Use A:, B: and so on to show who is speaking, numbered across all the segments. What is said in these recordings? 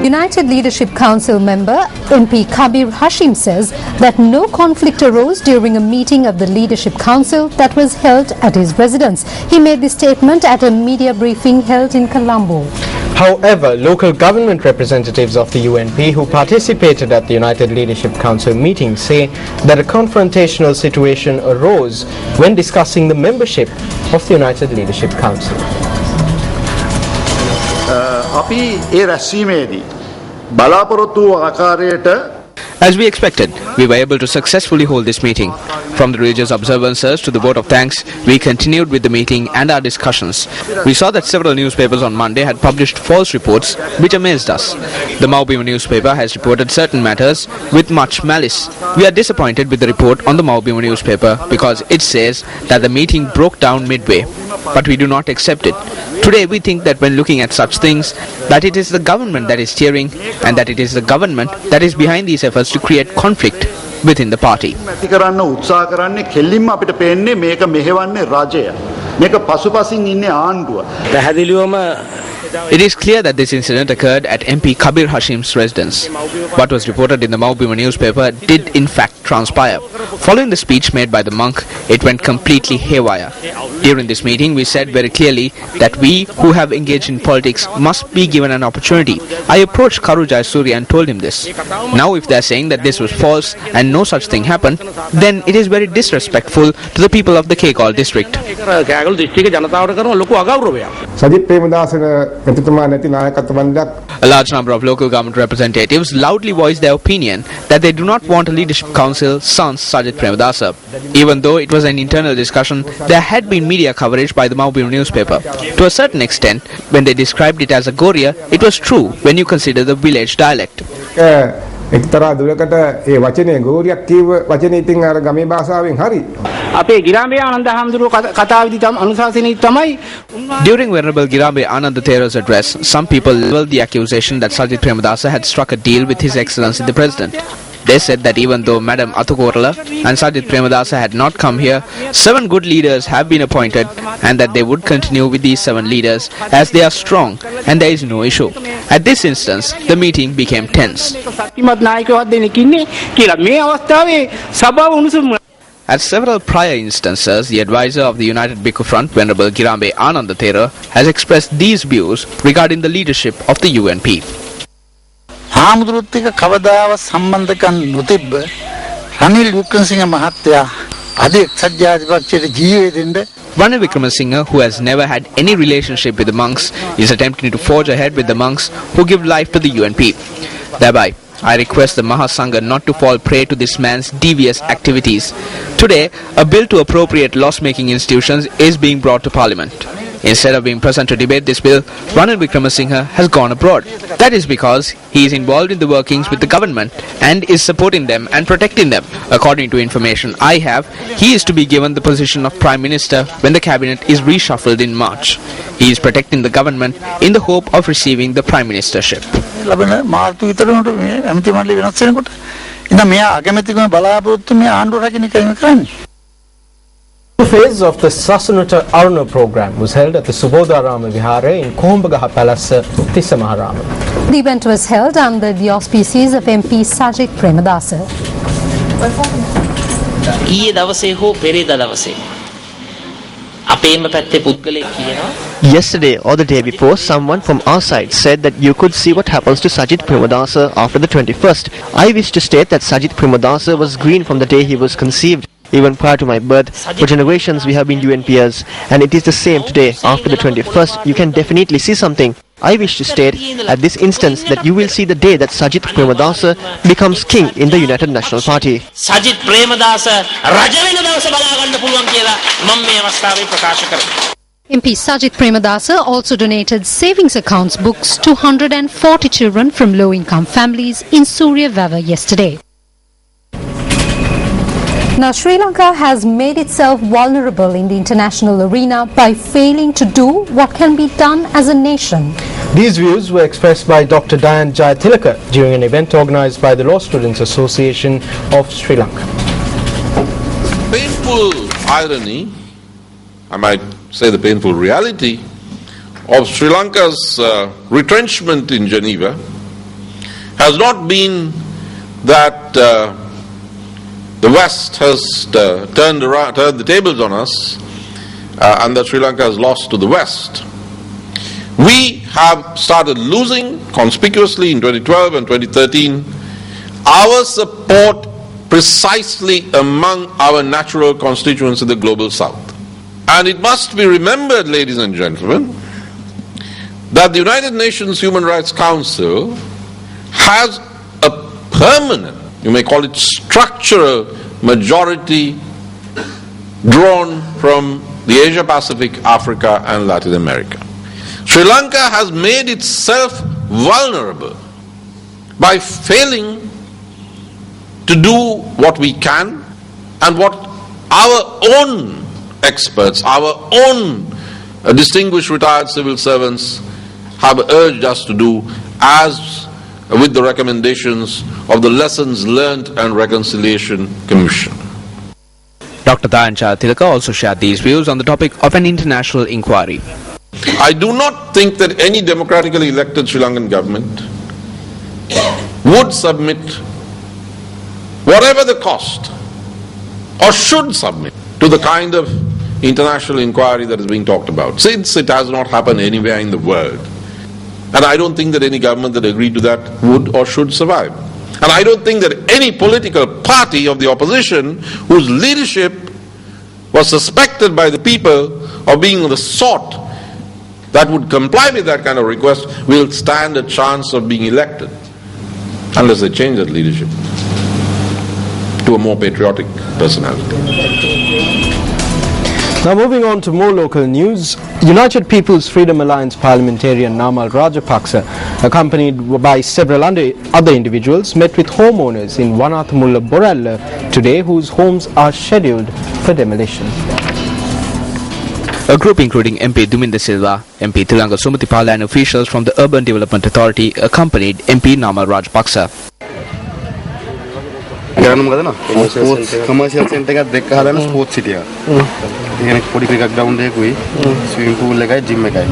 A: United Leadership Council member MP Kabir Hashim says that no conflict arose during a meeting of the Leadership Council that was held at his residence. He made this statement at a media briefing held in Colombo.
B: However, local government representatives of the UNP who participated at the United Leadership Council meeting say that a confrontational situation arose when discussing the membership of the United Leadership Council.
C: As we expected, we were able to successfully hold this meeting. From the religious observances to the vote of thanks, we continued with the meeting and our discussions. We saw that several newspapers on Monday had published false reports, which amazed us. The Maubima newspaper has reported certain matters with much malice. We are disappointed with the report on the Maubima newspaper because it says that the meeting broke down midway, but we do not accept it. Today we think that when looking at such things, that it is the government that is steering and that it is the government that is behind these efforts to create conflict within the party. It is clear that this incident occurred at MP Kabir Hashim's residence. What was reported in the Maubima newspaper did in fact transpire. Following the speech made by the monk, it went completely haywire. During this meeting, we said very clearly that we who have engaged in politics must be given an opportunity. I approached Karu Jayasuriya and told him this. Now if they are saying that this was false and no such thing happened, then it is very disrespectful to the people of the Kekal district. A large number of local government representatives loudly voiced their opinion that they do not want a leadership council sans Sajid Premadasa. Even though it was an internal discussion, there had been media coverage by the Maubima newspaper. To a certain extent, when they described it as a Goria, it was true when you consider the village dialect. During Venerable Girambe Ananda Thera's address, some people leveled the accusation that Sajid Premadasa had struck a deal with His Excellency the President. They said that even though Madam Athukorala and Sajid Premadasa had not come here, 7 good leaders have been appointed and that they would continue with these 7 leaders as they are strong and there is no issue. At this instance, the meeting became tense. At several prior instances, the advisor of the United Bhikkhu Front, Venerable Girambe Ananda Thera, has expressed these views regarding the leadership of the UNP. Ranil Wickramasinghe, who has never had any relationship with the monks, is attempting to forge ahead with the monks who give life to the UNP. Thereby, I request the Mahasangha not to fall prey to this man's devious activities. Today, a bill to appropriate loss-making institutions is being brought to Parliament. Instead of being present to debate this bill, Ranil Wickramasinghe has gone abroad. That is because he is involved in the workings with the government and is supporting them and protecting them. According to information I have, he is to be given the position of Prime Minister when the cabinet is reshuffled in March. He is protecting the government in the hope of receiving the Prime Ministership.
B: The phase of the Sasanuta Aruna program was held at the Subodharama Vihare in Kombagaha Palace, Tissamaharama.
A: The event was held under the auspices of MP Sajid Premadasa.
D: Yesterday or the day before, someone from our side said that you could see what happens to Sajid Premadasa after the 21st. I wish to state that Sajid Premadasa was green from the day he was conceived. Even prior to my birth, for generations we have been UNPers, and it is the same today. After the 21st, you can definitely see something. I wish to state at this instance that you will see the day that Sajid Premadasa becomes king in the United National Party.
E: Sajid Premadasa raja වෙන දවස බලා ගන්න පුළුවන් කියලා මම මේ අවස්ථාවේ ප්‍රකාශ කරනවා.
A: MP Sajid Premadasa also donated savings accounts books to 140 children from low-income families in Surya Vava yesterday. Now, Sri Lanka has made itself vulnerable in the international arena by failing to do what can be done as a nation.
B: These views were expressed by Dr. Dayan Jayatilaka during an event organized by the Law Students Association of Sri Lanka.
F: Painful irony, I might say the painful reality, of Sri Lanka's retrenchment in Geneva has not been that the West has turned the tables on us and that Sri Lanka has lost to the West. We have started losing conspicuously in 2012 and 2013 our support precisely among our natural constituents in the global South. And it must be remembered, ladies and gentlemen, that the United Nations Human Rights Council has a permanent, you may call it structural, majority drawn from the Asia Pacific, Africa and Latin America. Sri Lanka has made itself vulnerable by failing to do what we can and what our own experts, our own distinguished retired civil servants have urged us to do, as with the recommendations of the Lessons Learned and Reconciliation Commission.
C: Dr. Dayancha Tilaka also shared these views on the topic of an international inquiry.
F: I do not think that any democratically elected Sri Lankan government would submit, whatever the cost, or should submit to the kind of international inquiry that is being talked about, since it has not happened anywhere in the world. And I don't think that any government that agreed to that would or should survive. And I don't think that any political party of the opposition whose leadership was suspected by the people of being the sort that would comply with that kind of request will stand a chance of being elected unless they change that leadership to a more patriotic personality.
B: Now moving on to more local news, United People's Freedom Alliance parliamentarian Namal Rajapaksa, accompanied by several other individuals, met with homeowners in Wanathamulla Boralla today whose homes are scheduled for demolition.
C: A group including MP Duminda Silva, MP Tilanga Sumatipala and officials from the Urban Development Authority accompanied MP Namal Rajapaksa.
G: Commercial center එකක් දෙක හදන sports සිටි එක. ඉතින් පොඩි cricket ground එකකුයි swimming pool එකයි gym එකයි.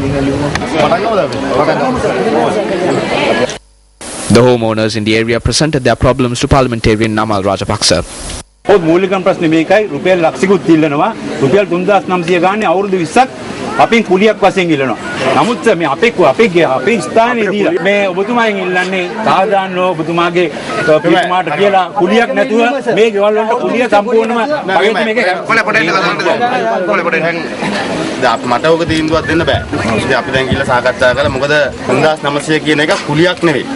C: The homeowners in the area presented their problems to parliamentarian Namal Rajapaksa.
H: ඔය මූලිකම ප්‍රශ්නේ මේකයි රුපියල් ලක්ෂිකුත් ඉල්ලනවා රුපියල් 3900 ගානේ අවුරුදු 20ක් අපෙන් කුලියක් වශයෙන් ඉල්ලනවා. නමුත් මේ අපේ ස්ථානේ දීලා මේ ඔබතුමාගෙන් ඉල්ලන්නේ සාධාරණව ඔබතුමාගේ පිටුමාට කියලා කුලියක් නැතුව මේ ගෙවල් වලට කුලිය සම්පූර්ණම පගේට මේක
G: මට ඔක තීන්දුවක් දෙන්න බෑ. ඉතින් අපි දැන් ගිහලා සාකච්ඡා කරලා මොකද 3900 කියන එක කුලියක් නෙවෙයි.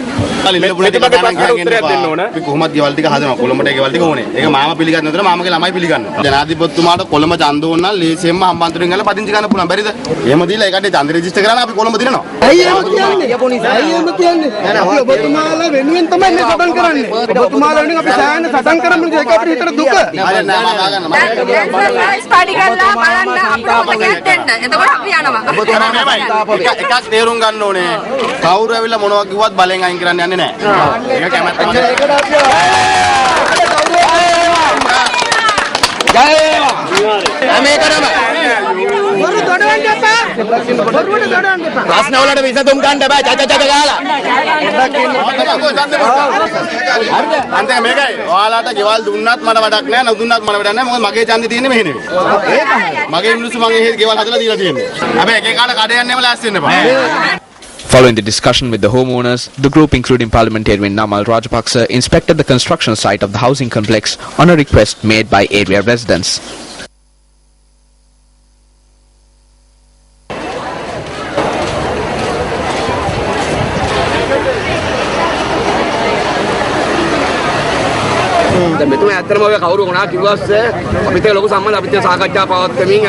G: අපි කොහොමද ගෙවල් ටික හදනවා කොළඹට ගෙවල් ටික ඕනේ. ඒක මාම පිළිගන්නේ නැතර මාමගේ ළමයි පිළිගන්නවා. ජනාධිපතිතුමාට කොළඹ ඡන්ද ඕන නම් ලේසියෙන්ම හම්බන්තොටෙන් ගිහලා පදිංචි කරන්න පුළුවන්. බැරිද? එහෙම දීලා ඒකට ඡන්ද රෙජිස්ටර් කරලා අපි කොළඹ දිනනවා. ඇයි එහෙම කියන්නේ? ඇයි එහෙම කියන්නේ? අපි ඔබතුමාලා වෙනුවෙන් තමයි මේ සටන් කරන්නේ. ඔබතුමාලා වෙනුවෙන් අපි සෑහෙන සටන් කරමු. ඒක අපිට හිතට දුක. හරි නෑ මම ගන්න.
I: ස්පාඩි කරලා බලන්න අපිට දෙන්න. එතකොට අපි යනවා.
G: එකක් තේරුම් ගන්න ඕනේ. කවුරු ඇවිල්ලා මොනවා කිව්වත් බලෙන් අයින් කරන්න යන්නේ නෑ. ඒක කැමැත්තෙන් ප්‍රශ්න වලට විසඳුම් ගන්න බෑ චච ගාලා. අන්තිම මේකයි. ඔයාලට ගෙවල් දුන්නත් මට වැඩක් නෑ නොදුන්නත් මට වැඩක් නෑ. මොකද මගේ ඡන්දේ තියෙන්නේ මෙහෙ නෙවෙයි. මගේ මිනිස්සු මගේ ගෙවල් හදලා දීලා තියෙන්නේ. හැබැයි එක එකාට කඩ යන්නේම ලෑස්ති වෙන්න බෑ.
C: Following the discussion with the homeowners, the group including parliamentarian Namal Rajapaksa inspected the construction site of the housing complex on a request made by area residents.
J: මෙතුමා ඇත්තටම ඔය කවුරු වුණා කිව්වස්සේ අපිට ලොකු සම්බන්ධ අපිට සාකච්ඡා පවත්වමින්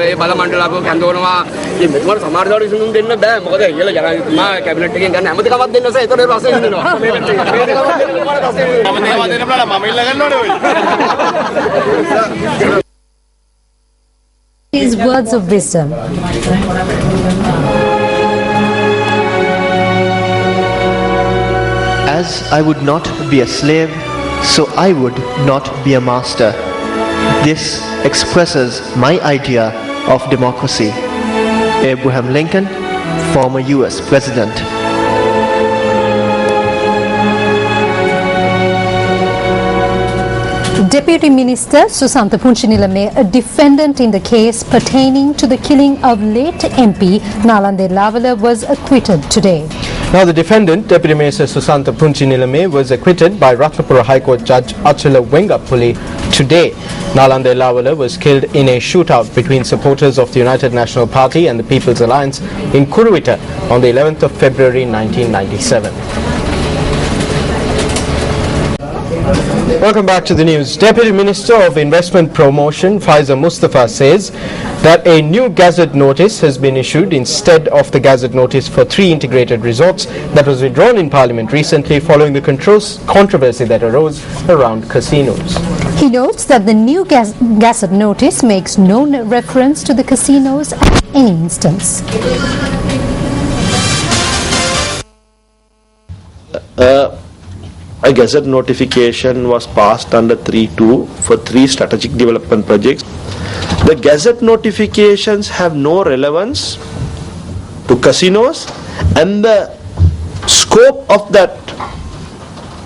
J: ඒ බල මණ්ඩල අපව කැඳවනවා. ඉතින් මෙතුමාට සමහර දවස් විසඳුම් දෙන්න බෑ. මොකද ඊළ ජනාධිපතිතුමා කැබිනට් එකෙන් ගන්න හැමතිකමක් දෙන්න සෑ. ඒතකොට රසෙ හින්දිනවා. මේ පැත්තේ මම ඉල්ල ගන්න ඕනේ ඔය.
A: These words of wisdom.
D: As I would not be a slave, so I would not be a master. This expresses my idea of democracy. Abraham Lincoln, former US President.
A: Deputy Minister Susantha Punchinilame, a defendant in the case pertaining to the killing of late MP Nalande Lavala, was acquitted today.
B: Now, the defendant, Deputy Minister Susantha Punchinilame, was acquitted by Ratnapura High Court Judge Achala Wengapuli today. Nalande Lavala was killed in a shootout between supporters of the United National Party and the People's Alliance in Kuruwita on the 11th of February 1997. Welcome back to the news. Deputy Minister of Investment Promotion Faiza Mustafa says that a new gazette notice has been issued instead of the gazette notice for 3 integrated resorts that was withdrawn in Parliament recently following the controversy that arose around casinos.
A: He notes that the new gazette notice makes no reference to the casinos at any instance.
K: A gazette notification was passed under 3.2 for 3 strategic development projects. The gazette notifications have no relevance to casinos, and the scope of that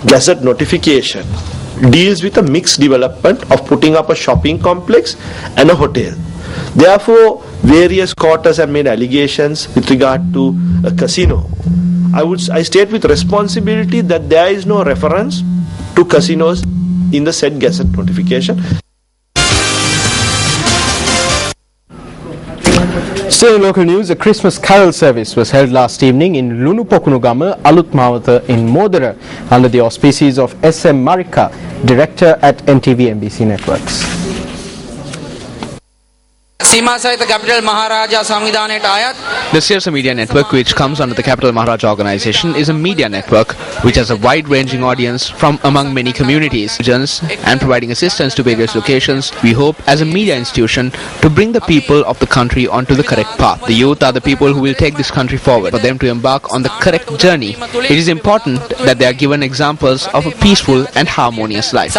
K: gazette notification deals with a mixed development of putting up a shopping complex and a hotel. Therefore, various quarters have made allegations with regard to a casino. I state with responsibility that there is no reference to casinos in the said gazette notification.
B: Still in local news, a Christmas carol service was held last evening in Lunupokunugama, Alutmawata in Modara under the auspices of SM Marika, director at NTV MBC Networks.
C: The Sirsa Media Network, which comes under the Capital Maharaja organization, is a media network which has a wide-ranging audience from among many communities, regions, and providing assistance to various locations. We hope, as a media institution, to bring the people of the country onto the correct path. The youth are the people who will take this country forward. For them to embark on the correct journey, it is important that they are given examples of a peaceful and harmonious life.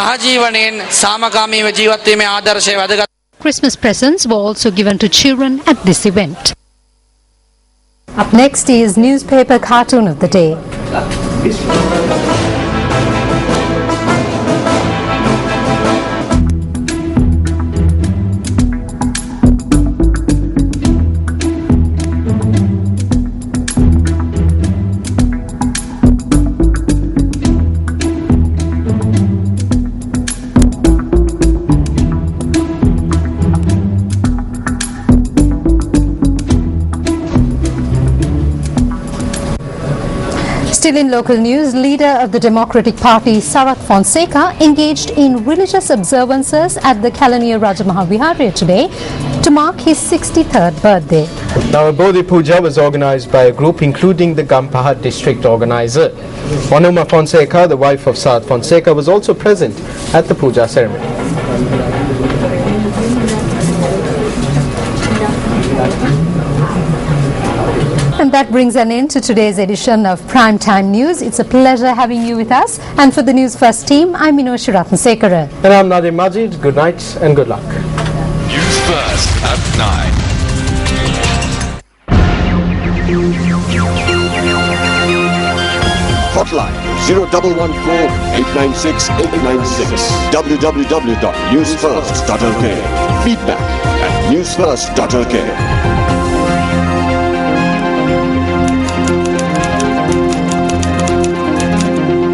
A: Christmas presents were also given to children at this event. Up next is newspaper cartoon of the day. Still in local news, leader of the Democratic Party, Sarath Fonseca, engaged in religious observances at the Kalaniya Raja Mahaviharya today to mark his 63rd birthday.
B: Now, a Bodhi Puja was organized by a group including the Gampahat district organizer. Onuma Fonseca, the wife of Sarath Fonseca, was also present at the puja ceremony.
A: And that brings an end to today's edition of Primetime News. It's a pleasure having you with us. And for the Newsfirst team, I'm Minoshi Ratnasekara.
B: And I'm Nadim Majid. Good night and good luck.
L: Newsfirst at 9. Hotline 0114-896-896. www.newsfirst.lk. Feedback at newsfirst.lk.